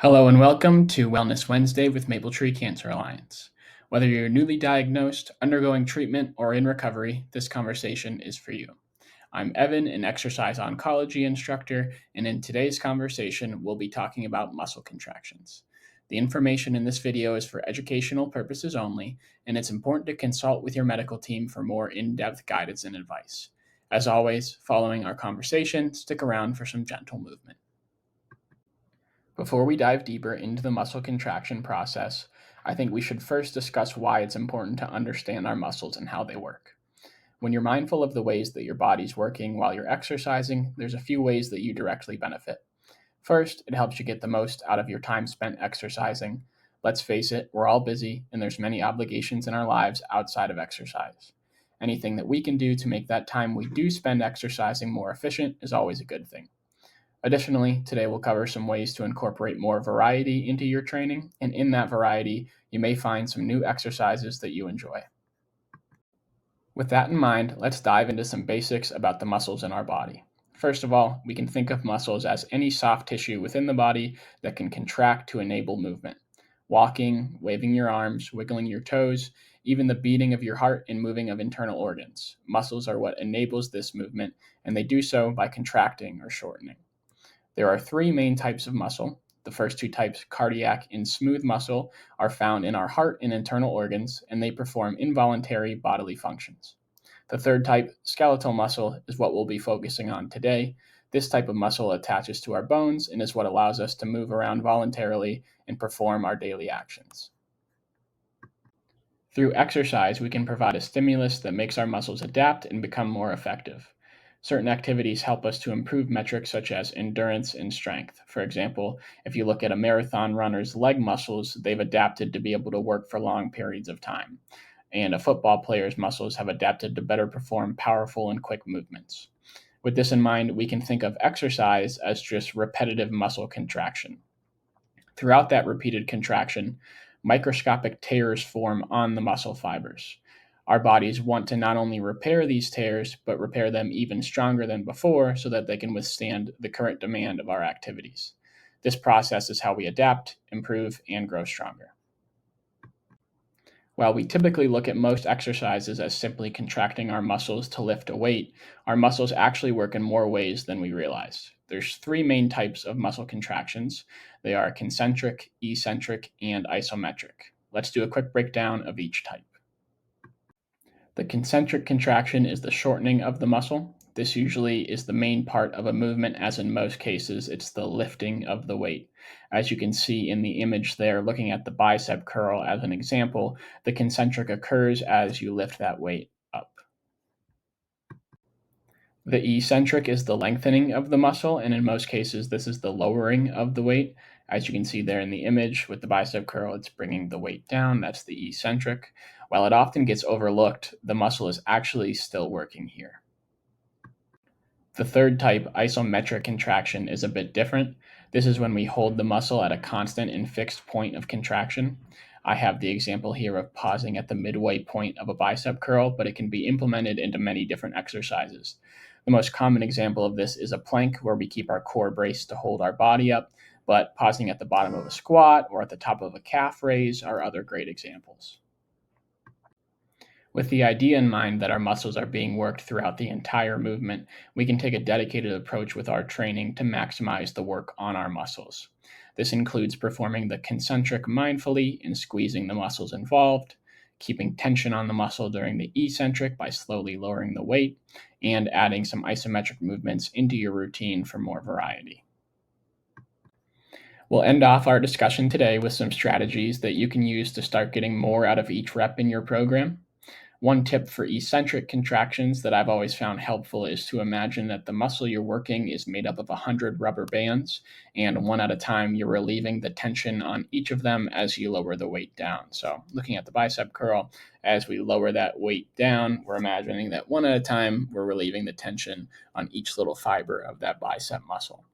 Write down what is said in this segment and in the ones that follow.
Hello and welcome to Wellness Wednesday with Maple Tree Cancer Alliance. Whether you're newly diagnosed, undergoing treatment, or in recovery, this conversation is for you. I'm Evan, an exercise oncology instructor, and in today's conversation, we'll be talking about muscle contractions. The information in this video is for educational purposes only, and it's important to consult with your medical team for more in-depth guidance and advice. As always, following our conversation, stick around for some gentle movement. Before we dive deeper into the muscle contraction process, I think we should first discuss why it's important to understand our muscles and how they work. When you're mindful of the ways that your body's working while you're exercising, there's a few ways that you directly benefit. First, it helps you get the most out of your time spent exercising. Let's face it, we're all busy and there's many obligations in our lives outside of exercise. Anything that we can do to make that time we do spend exercising more efficient is always a good thing. Additionally, today we'll cover some ways to incorporate more variety into your training, and in that variety, you may find some new exercises that you enjoy. With that in mind, let's dive into some basics about the muscles in our body. First of all, we can think of muscles as any soft tissue within the body that can contract to enable movement. Walking, waving your arms, wiggling your toes, even the beating of your heart and moving of internal organs. Muscles are what enables this movement, and they do so by contracting or shortening. There are three main types of muscle. The first two types, cardiac and smooth muscle, are found in our heart and internal organs, and they perform involuntary bodily functions. The third type, skeletal muscle, is what we'll be focusing on today. This type of muscle attaches to our bones and is what allows us to move around voluntarily and perform our daily actions. Through exercise, we can provide a stimulus that makes our muscles adapt and become more effective. Certain activities help us to improve metrics such as endurance and strength. For example, if you look at a marathon runner's leg muscles, they've adapted to be able to work for long periods of time. And a football player's muscles have adapted to better perform powerful and quick movements. With this in mind, we can think of exercise as just repetitive muscle contraction. Throughout that repeated contraction, microscopic tears form on the muscle fibers. Our bodies want to not only repair these tears, but repair them even stronger than before so that they can withstand the current demand of our activities. This process is how we adapt, improve, and grow stronger. While we typically look at most exercises as simply contracting our muscles to lift a weight, our muscles actually work in more ways than we realize. There's three main types of muscle contractions. They are concentric, eccentric, and isometric. Let's do a quick breakdown of each type. The concentric contraction is the shortening of the muscle. This usually is the main part of a movement, as in most cases, it's the lifting of the weight. As you can see in the image there, looking at the bicep curl as an example, the concentric occurs as you lift that weight up. The eccentric is the lengthening of the muscle, and in most cases, this is the lowering of the weight. As you can see there in the image with the bicep curl, it's bringing the weight down. That's the eccentric. While it often gets overlooked, the muscle is actually still working here. The third type, isometric contraction, is a bit different. This is when we hold the muscle at a constant and fixed point of contraction. I have the example here of pausing at the midway point of a bicep curl, but it can be implemented into many different exercises. The most common example of this is a plank where we keep our core braced to hold our body up, but pausing at the bottom of a squat or at the top of a calf raise are other great examples. With the idea in mind that our muscles are being worked throughout the entire movement, we can take a dedicated approach with our training to maximize the work on our muscles. This includes performing the concentric mindfully and squeezing the muscles involved, keeping tension on the muscle during the eccentric by slowly lowering the weight, and adding some isometric movements into your routine for more variety. We'll end off our discussion today with some strategies that you can use to start getting more out of each rep in your program. One tip for eccentric contractions that I've always found helpful is to imagine that the muscle you're working is made up of 100 rubber bands, and one at a time you're relieving the tension on each of them as you lower the weight down. So looking at the bicep curl, as we lower that weight down, we're imagining that one at a time we're relieving the tension on each little fiber of that bicep muscle.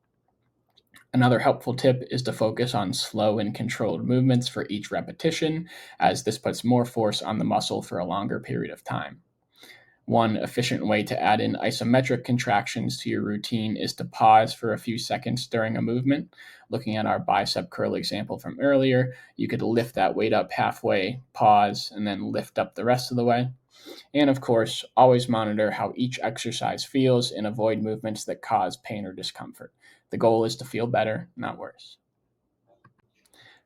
Another helpful tip is to focus on slow and controlled movements for each repetition, as this puts more force on the muscle for a longer period of time. One efficient way to add in isometric contractions to your routine is to pause for a few seconds during a movement. Looking at our bicep curl example from earlier, you could lift that weight up halfway, pause, and then lift up the rest of the way. And of course, always monitor how each exercise feels and avoid movements that cause pain or discomfort. The goal is to feel better, not worse.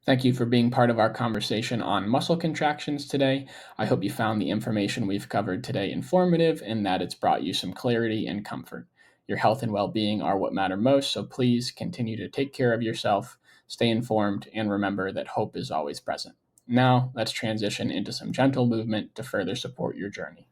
Thank you for being part of our conversation on muscle contractions today. I hope you found the information we've covered today informative and that it's brought you some clarity and comfort. Your health and well-being are what matter most, so please continue to take care of yourself, stay informed, and remember that hope is always present. Now, let's transition into some gentle movement to further support your journey.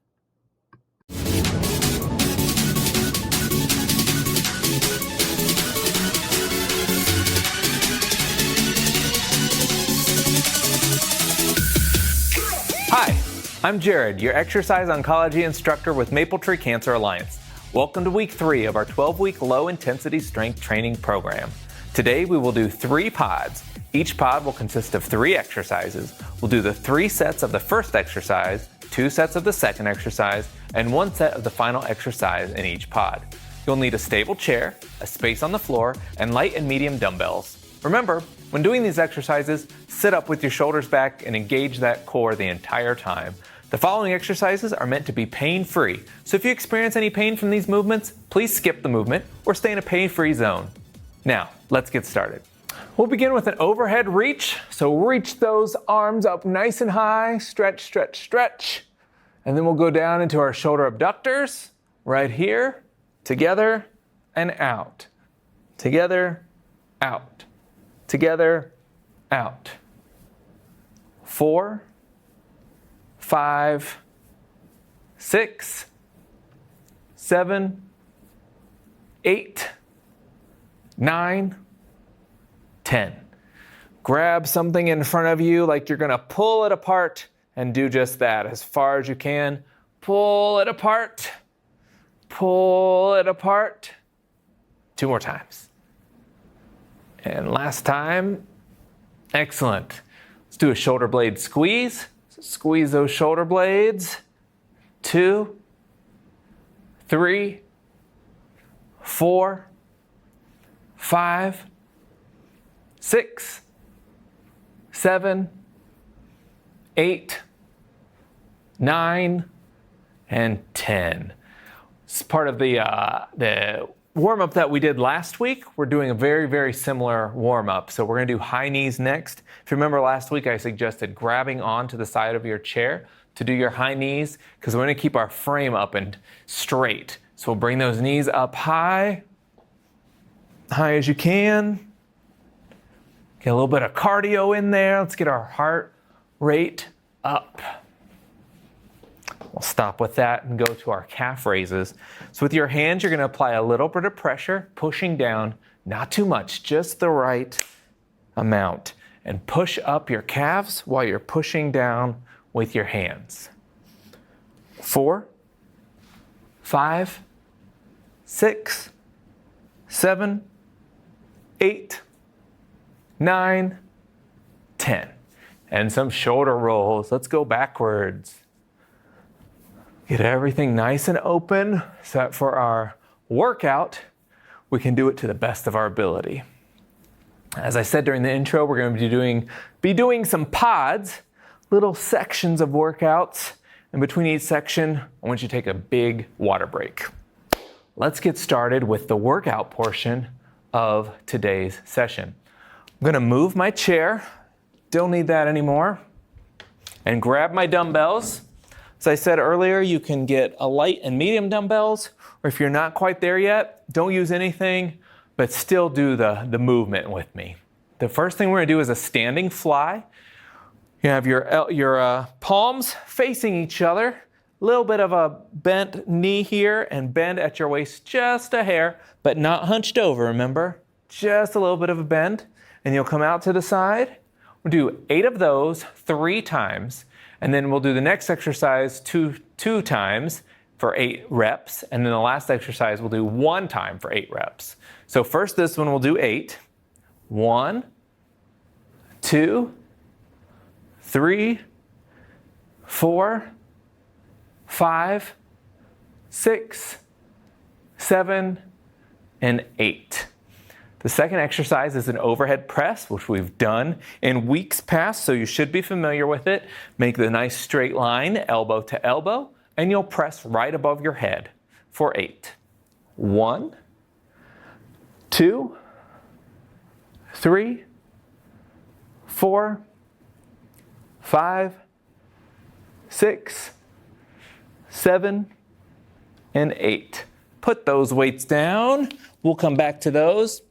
Hi, I'm Jared, your exercise oncology instructor with Maple Tree Cancer Alliance. Welcome to week 3 of our 12-week low-intensity strength training program. Today we will do 3 pods. Each pod will consist of 3 exercises. We'll do the 3 sets of the first exercise, 2 sets of the second exercise, and 1 set of the final exercise in each pod. You'll need a stable chair, a space on the floor, and light and medium dumbbells. Remember, when doing these exercises, sit up with your shoulders back and engage that core the entire time. The following exercises are meant to be pain-free, so if you experience any pain from these movements, please skip the movement or stay in a pain-free zone. Now, let's get started. We'll begin with an overhead reach, so reach those arms up nice and high, stretch, stretch, stretch, and then we'll go down into our shoulder abductors, right here, together and out, together, out. Together, out. 4, 5, 6, 7, 8, 9, 10. Grab something in front of you like you're gonna pull it apart and do just that as far as you can. Pull it apart. Pull it apart. 2 more times. And last time, excellent. Let's do a shoulder blade squeeze. So squeeze those shoulder blades. 2, 3, 4, 5, 6, 7, 8, 9, and 10. It's part of the warm-up that we did last week. We're doing a very, very similar warm-up. So we're gonna do high knees next. If you remember last week, I suggested grabbing onto the side of your chair to do your high knees because we're gonna keep our frame up and straight. So we'll bring those knees up high as you can. Get a little bit of cardio in there. Let's get our heart rate up. We'll stop with that and go to our calf raises. So with your hands, you're gonna apply a little bit of pressure, pushing down, not too much, just the right amount. And push up your calves while you're pushing down with your hands. 4, 5, 6, 7, 8, 9, 10. And some shoulder rolls. Let's go backwards. Get everything nice and open so that for our workout, we can do it to the best of our ability. As I said during the intro, we're going to be doing some pods, little sections of workouts. And between each section, I want you to take a big water break. Let's get started with the workout portion of today's session. I'm going to move my chair, don't need that anymore, and grab my dumbbells. As I said earlier, you can get a light and medium dumbbells, or if you're not quite there yet, don't use anything, but still do the movement with me. The first thing we're gonna do is a standing fly. You have your palms facing each other, a little bit of a bent knee here, and bend at your waist just a hair, but not hunched over, remember? Just a little bit of a bend, and you'll come out to the side. We'll do 8 of those 3 times. And then we'll do the next exercise two times for 8 reps. And then the last exercise we'll do 1 time for 8 reps. So first this one we'll do 8. 1, 2, 3, 4, 5, 6, 7, and 8. The second exercise is an overhead press, which we've done in weeks past, so you should be familiar with it. Make the nice straight line, elbow to elbow, and you'll press right above your head for 8. 1, 2, 3, 4, 5, 6, 7, and 8. Put those weights down. We'll come back to those.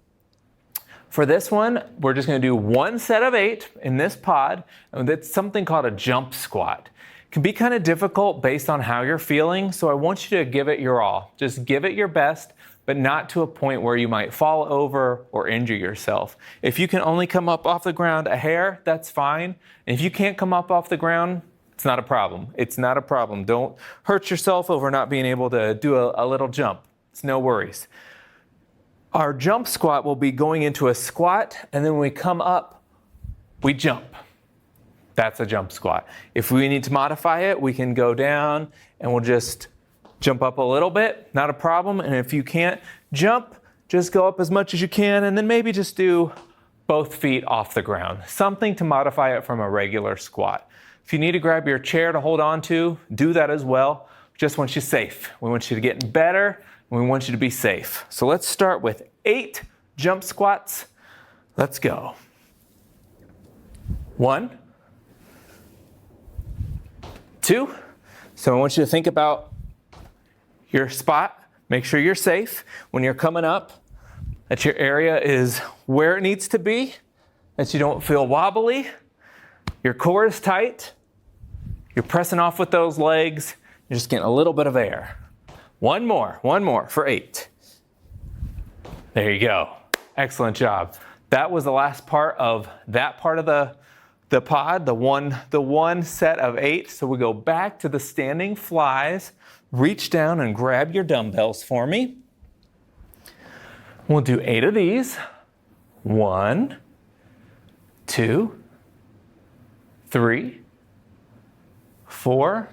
For this one, we're just going to do one set of 8 in this pod, and that's something called a jump squat. It can be kind of difficult based on how you're feeling, so I want you to give it your all. Just give it your best, but not to a point where you might fall over or injure yourself. If you can only come up off the ground a hair, that's fine. And if you can't come up off the ground, it's not a problem. It's not a problem. Don't hurt yourself over not being able to do a little jump. It's no worries. Our jump squat will be going into a squat, and then when we come up, we jump. That's a jump squat. If we need to modify it, we can go down and we'll just jump up a little bit, not a problem. And if you can't jump, just go up as much as you can, and then maybe just do both feet off the ground. Something to modify it from a regular squat. If you need to grab your chair to hold on to, do that as well. We just want you safe. We want you to get better. We want you to be safe. So let's start with 8 jump squats. Let's go. 1, 2. So I want you to think about your spot. Make sure you're safe when you're coming up, that your area is where it needs to be, that you don't feel wobbly, your core is tight, you're pressing off with those legs, you're just getting a little bit of air. One more for 8. There you go. Excellent job. That was the last part of that part of the pod, the one set of 8. So we go back to the standing flies. Reach down and grab your dumbbells for me. We'll do 8 of these. 1, 2, 3, 4,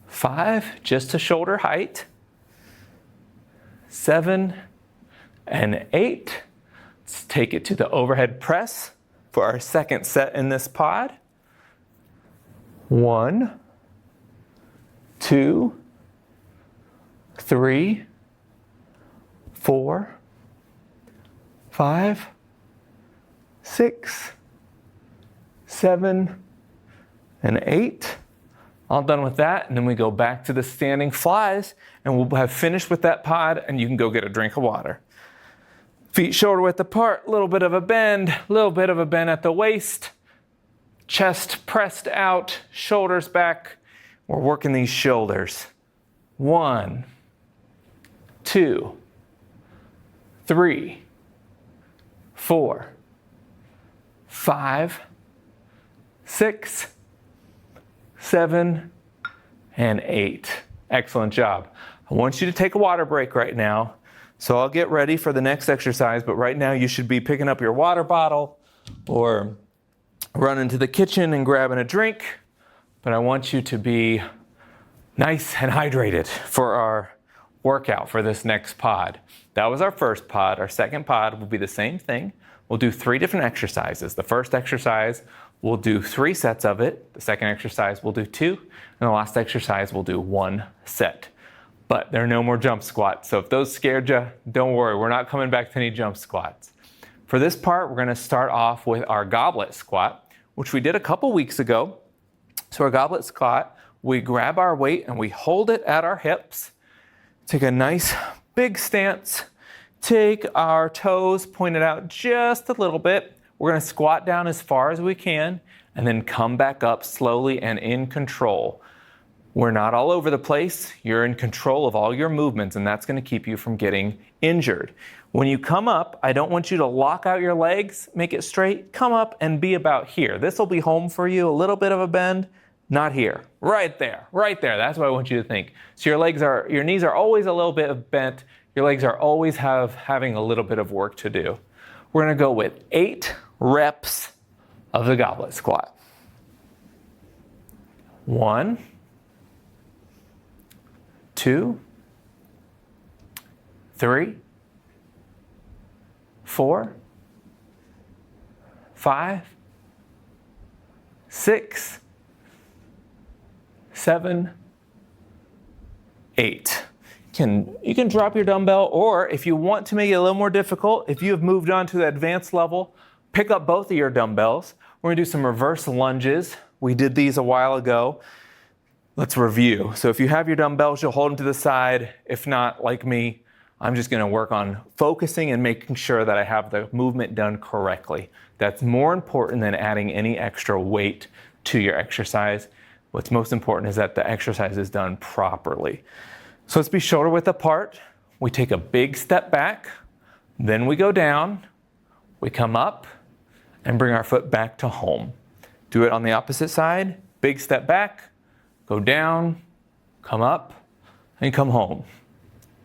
5, just to shoulder height. 7 and 8. Let's take it to the overhead press for our second set in this pod. 1, 2, 3, 4, 5, 6, 7, and 8. All done with that, and then we go back to the standing flies, and we'll have finished with that pod, and you can go get a drink of water. Feet shoulder width apart, a little bit of a bend at the waist, chest pressed out, shoulders back. We're working these shoulders. 1, 2, 3, 4, 5, 6, 7, and 8. Excellent job. I want you to take a water break right now. So I'll get ready for the next exercise, but right now you should be picking up your water bottle or running to the kitchen and grabbing a drink. But I want you to be nice and hydrated for our workout for this next pod. That was our first pod. Our second pod will be the same thing. We'll do 3 different exercises. The first exercise, we'll do 3 sets of it. The second exercise, we'll do 2. And the last exercise, we'll do 1 set. But there are no more jump squats. So if those scared you, don't worry. We're not coming back to any jump squats. For this part, we're going to start off with our goblet squat, which we did a couple weeks ago. So our goblet squat, we grab our weight and we hold it at our hips. Take a nice big stance. Take our toes pointed out just a little bit. We're going to squat down as far as we can and then come back up slowly and in control. We're not all over the place. You're in control of all your movements, and that's going to keep you from getting injured. When you come up, I don't want you to lock out your legs, make it straight. Come up and be about here. This will be home for you. A little bit of a bend, not here. Right there, right there. That's what I want you to think. So your knees are always a little bit bent. Your legs are always having a little bit of work to do. We're going to go with 8 reps of the goblet squat. 1, 2, 3, 4, 5, 6, 7, 8. You can drop your dumbbell, or if you want to make it a little more difficult, if you have moved on to the advanced level, pick up both of your dumbbells. We're going to do some reverse lunges. We did these a while ago. Let's review. So if you have your dumbbells, you'll hold them to the side. If not, like me, I'm just going to work on focusing and making sure that I have the movement done correctly. That's more important than adding any extra weight to your exercise. What's most important is that the exercise is done properly. So let's be shoulder width apart. We take a big step back, then we go down, we come up, and bring our foot back to home. Do it on the opposite side. Big step back, go down, come up, and come home.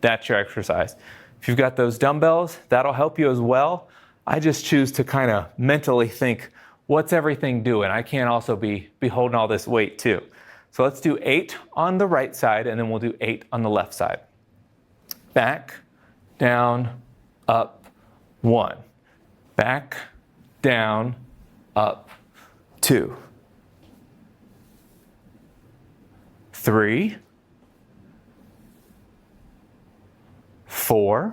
That's your exercise. If you've got those dumbbells, that'll help you as well. I just choose to kind of mentally think, what's everything doing? I can't also be holding all this weight too. So let's do 8 on the right side, and then we'll do 8 on the left side. Back, down, up, 1. Back, down, up, 2. 3, 4,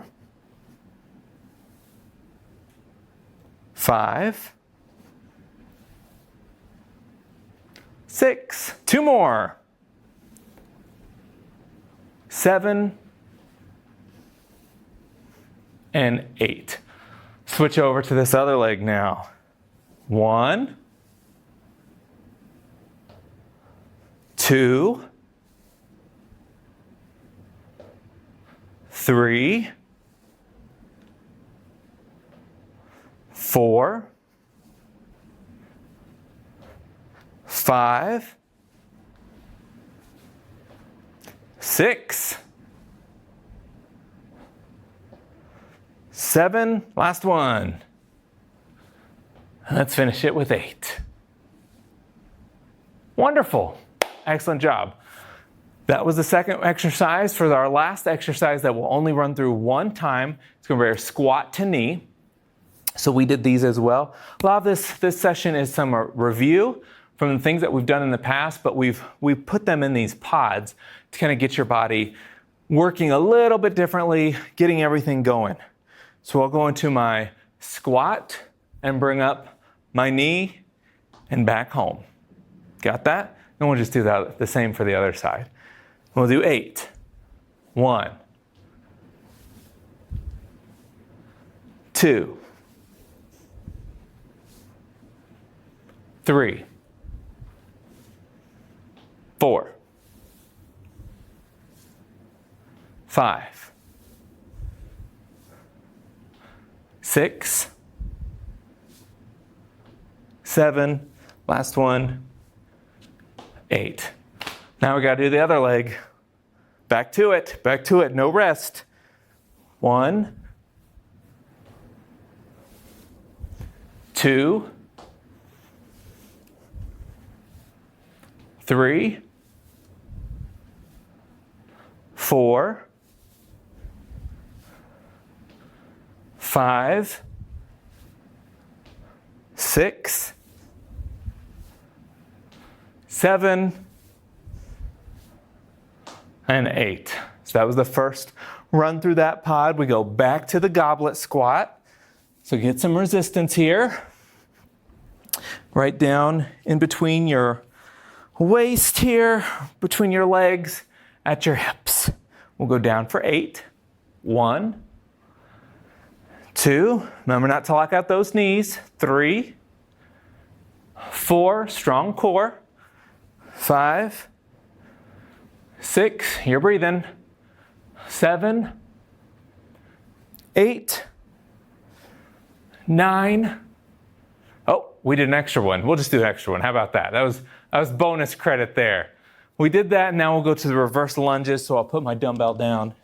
5, 6, 2 more, 7, and 8. Switch over to this other leg now. 1, 2, 3, 4, 5, 6, 7, last one. Let's finish it with 8. Wonderful. Excellent job. That was the second exercise. For our last exercise that we'll only run through one time, it's going to be our squat to knee. So we did these as well. A lot of this session is some review from the things that we've done in the past, but we've put them in these pods to kind of get your body working a little bit differently, getting everything going. So I'll go into my squat and bring up my knee and back home. Got that? And we'll just do that the same for the other side. We'll do 8. 1, 2, 3, 4, 5, 6, 7, last one, 8. Now we got to do the other leg. Back to it, no rest. 1, 2, 3, 4, 5, 6, 7, and 8. So that was the first run through that pod. We go back to the goblet squat. So get some resistance here. Right down in between your waist here, between your legs, at your hips. We'll go down for 8. 1, 2, remember not to lock out those knees. 3, 4, strong core. 5, 6, you're breathing. 7, 8, 9. Oh, we did an extra one. We'll just do an extra one. How about that? That was bonus credit there. We did that, and now we'll go to the reverse lunges, so I'll put my dumbbell down.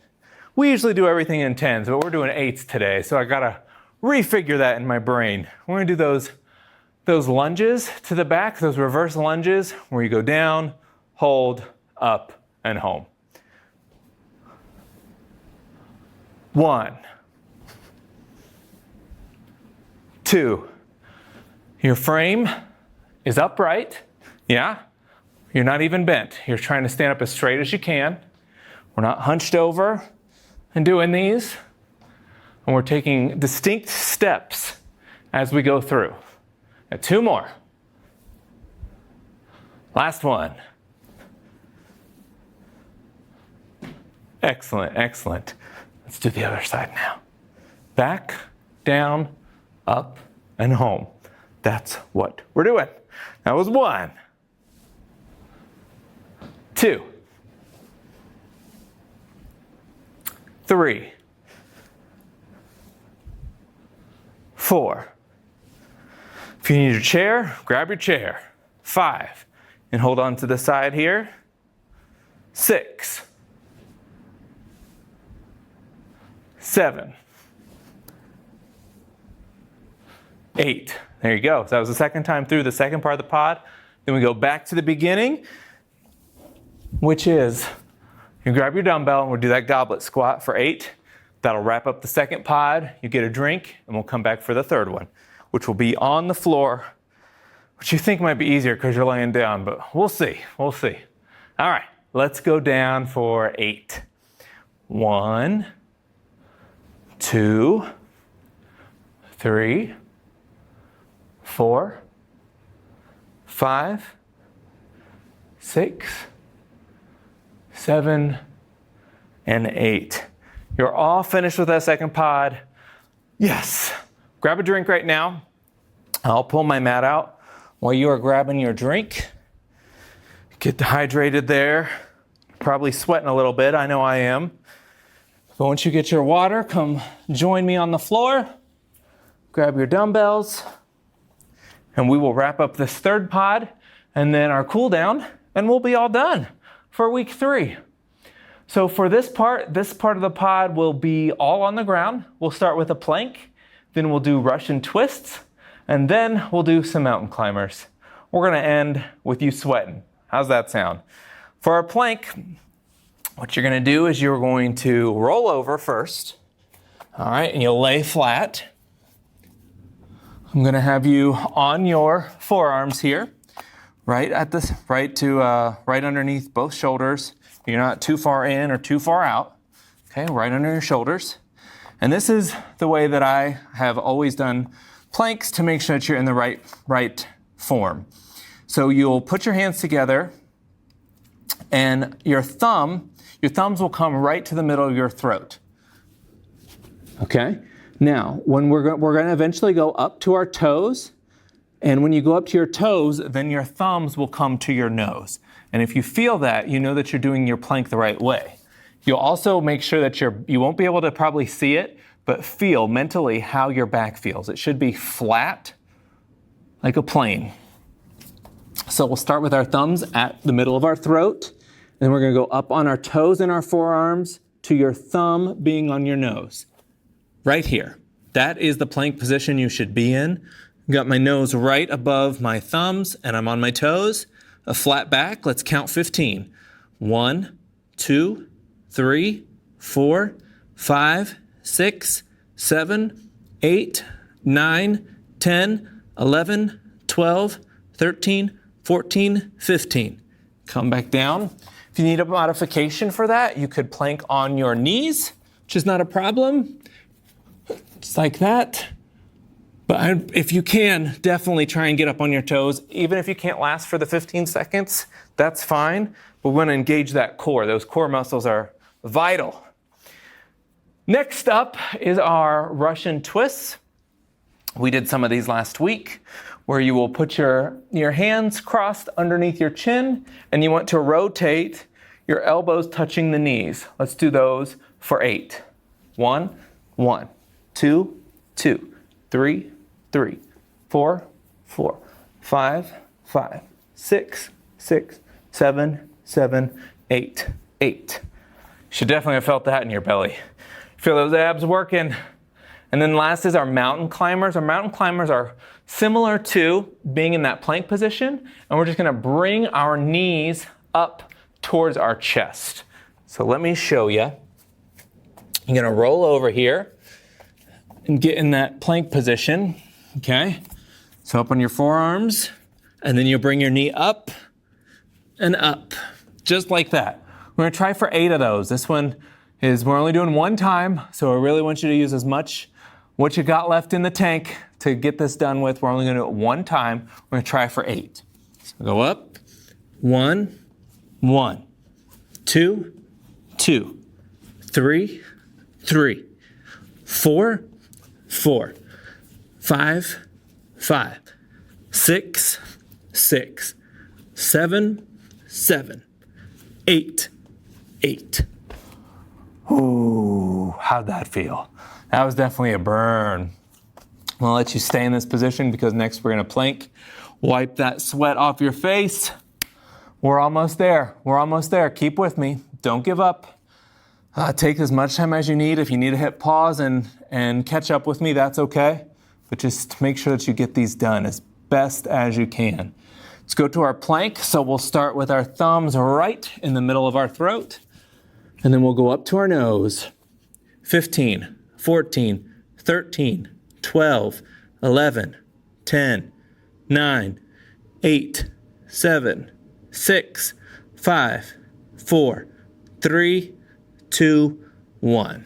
We usually do everything in 10s, but we're doing 8s today, so I gotta refigure that in my brain. We're gonna do those lunges to the back, those reverse lunges, where you go down, hold, up, and home. 1, 2. Your frame is upright. Yeah? You're not even bent. You're trying to stand up as straight as you can. We're not hunched over and doing these. And we're taking distinct steps as we go through. And 2 more. Last one. Excellent, excellent. Let's do the other side now. Back, down, up, and home. That's what we're doing. That was 1, 2, 3, 4. If you need your chair, grab your chair. 5, and hold on to the side here. 6, 7, 8. There you go. So that was the second time through the second part of the pod. Then we go back to the beginning, which is you grab your dumbbell and we'll do that goblet squat for 8. That'll wrap up the second pod. You get a drink and we'll come back for the third one, which will be on the floor, which you think might be easier because you're laying down, but we'll see. We'll see. All right, let's go down for 8. 1, 2, 3, 4, 5, 6, 7, and 8. You're all finished with that second pod. Yes. Grab a drink right now. I'll pull my mat out while you are grabbing your drink. Get hydrated there. Probably sweating a little bit. I know I am. But once you get your water, come join me on the floor. Grab your dumbbells. And we will wrap up this third pod and then our cool down, and we'll be all done for week 3. So for this part of the pod will be all on the ground. We'll start with a plank, then we'll do Russian twists, and then we'll do some mountain climbers. We're gonna end with you sweating. How's that sound? For our plank, what you're gonna do is you're going to roll over first, all right, and you'll lay flat. I'm gonna have you on your forearms here, right underneath both shoulders. You're not too far in or too far out. Okay, right under your shoulders. And this is the way that I have always done planks to make sure that you're in the right form. So you'll put your hands together and your thumbs will come right to the middle of your throat. Okay? Now, when we're going to eventually go up to our toes, and when you go up to your toes, then your thumbs will come to your nose. And if you feel that, you know that you're doing your plank the right way. You'll also make sure that you won't be able to probably see it, but feel mentally how your back feels. It should be flat, like a plane. So we'll start with our thumbs at the middle of our throat, and we're gonna go up on our toes and our forearms to your thumb being on your nose. Right here. That is the plank position you should be in. Got my nose right above my thumbs, and I'm on my toes. A flat back. Let's count 15. 1, 2, 3, 4, 5, 6, 7, 8, 9, 10, 11, 12, 13, 14, 15. Come back down. If you need a modification for that, you could plank on your knees, which is not a problem. Just like that. But if you can, definitely try and get up on your toes. Even if you can't last for the 15 seconds, that's fine. But we want to engage that core. Those core muscles are vital. Next up is our Russian twists. We did some of these last week, where you will put your hands crossed underneath your chin, and you want to rotate your elbows touching the knees. Let's do those for 8. 1, 1, 2, 2, 3, 3, 4, 4, 5, 5, 6, 6, 7, 7, 8, 8. You should definitely have felt that in your belly. Feel those abs working. And then last is our mountain climbers. Our mountain climbers are similar to being in that plank position, and we're just gonna bring our knees up towards our chest. So let me show you. You're gonna roll over here and get in that plank position, okay? So up on your forearms, and then you'll bring your knee up and up, just like that. We're gonna try for 8 of those. This one is, we're only doing 1 time, so I really want you to use as much what you got left in the tank to get this done with. We're only gonna do it 1 time. We're gonna try for 8. So go up, 1, 1, 2, 2, 3, 3, 4, 4, 5, 5, 6, 6, 7, 7, 8, 8. Ooh, how'd that feel? That was definitely a burn. I'm gonna let you stay in this position because next we're gonna plank. Wipe that sweat off your face. We're almost there. We're almost there. Keep with me. Don't give up. Take as much time as you need. If you need to hit pause and catch up with me, that's okay. But just make sure that you get these done as best as you can. Let's go to our plank. So we'll start with our thumbs right in the middle of our throat. And then we'll go up to our nose. 15, 14, 13, 12, 11, 10, 9, 8, 7, 6, 5, 4, 3, 2, 1.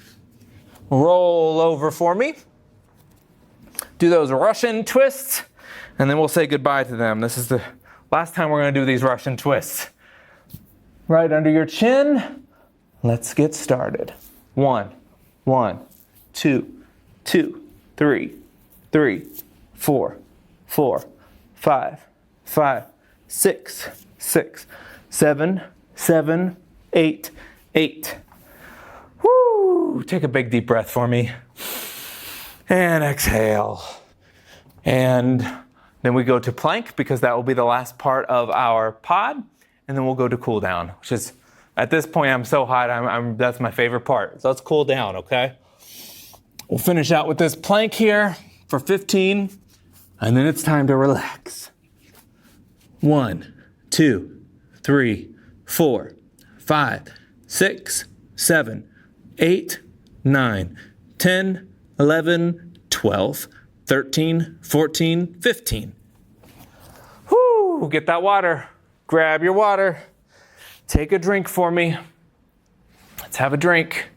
Roll over for me. Do those Russian twists, and then we'll say goodbye to them. This is the last time we're going to do these Russian twists. Right under your chin. Let's get started. 1, 1, 2, 2, 3, 3, 4, 4, 5, 5, 6, 6, 7, 7, 8, 8. Woo! Take a big deep breath for me. And exhale. And then we go to plank because that will be the last part of our pod. And then we'll go to cool down, which is, at this point, I'm so hot, that's my favorite part. So let's cool down, okay? We'll finish out with this plank here for 15, and then it's time to relax. 1, 2, 3, 4, 5, 6, 7, 8, 9, 10, 11, 12, 13, 14, 15. Whoo, get that water. Grab your water. Take a drink for me. Let's have a drink.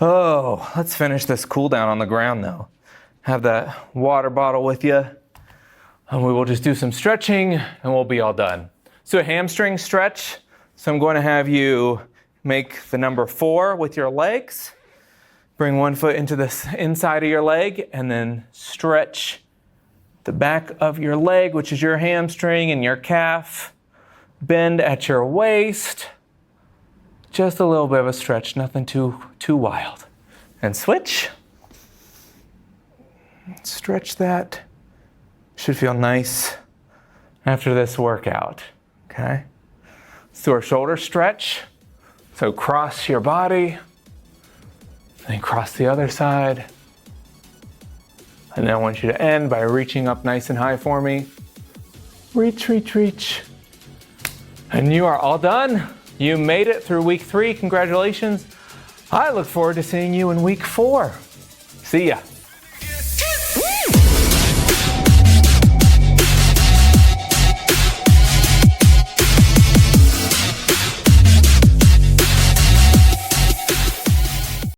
Oh, let's finish this cool down on the ground though. Have that water bottle with you. And we will just do some stretching and we'll be all done. So a hamstring stretch. So I'm going to have you make the number 4 with your legs. Bring one foot into the inside of your leg and then stretch the back of your leg, which is your hamstring and your calf. Bend at your waist. Just a little bit of a stretch, nothing too wild. And switch. Stretch that. Should feel nice after this workout, okay? Let's do our shoulder stretch. So cross your body, then cross the other side. And then I want you to end by reaching up nice and high for me. Reach, reach, reach. And you are all done. You made it through week 3. Congratulations. I look forward to seeing you in week 4. See ya.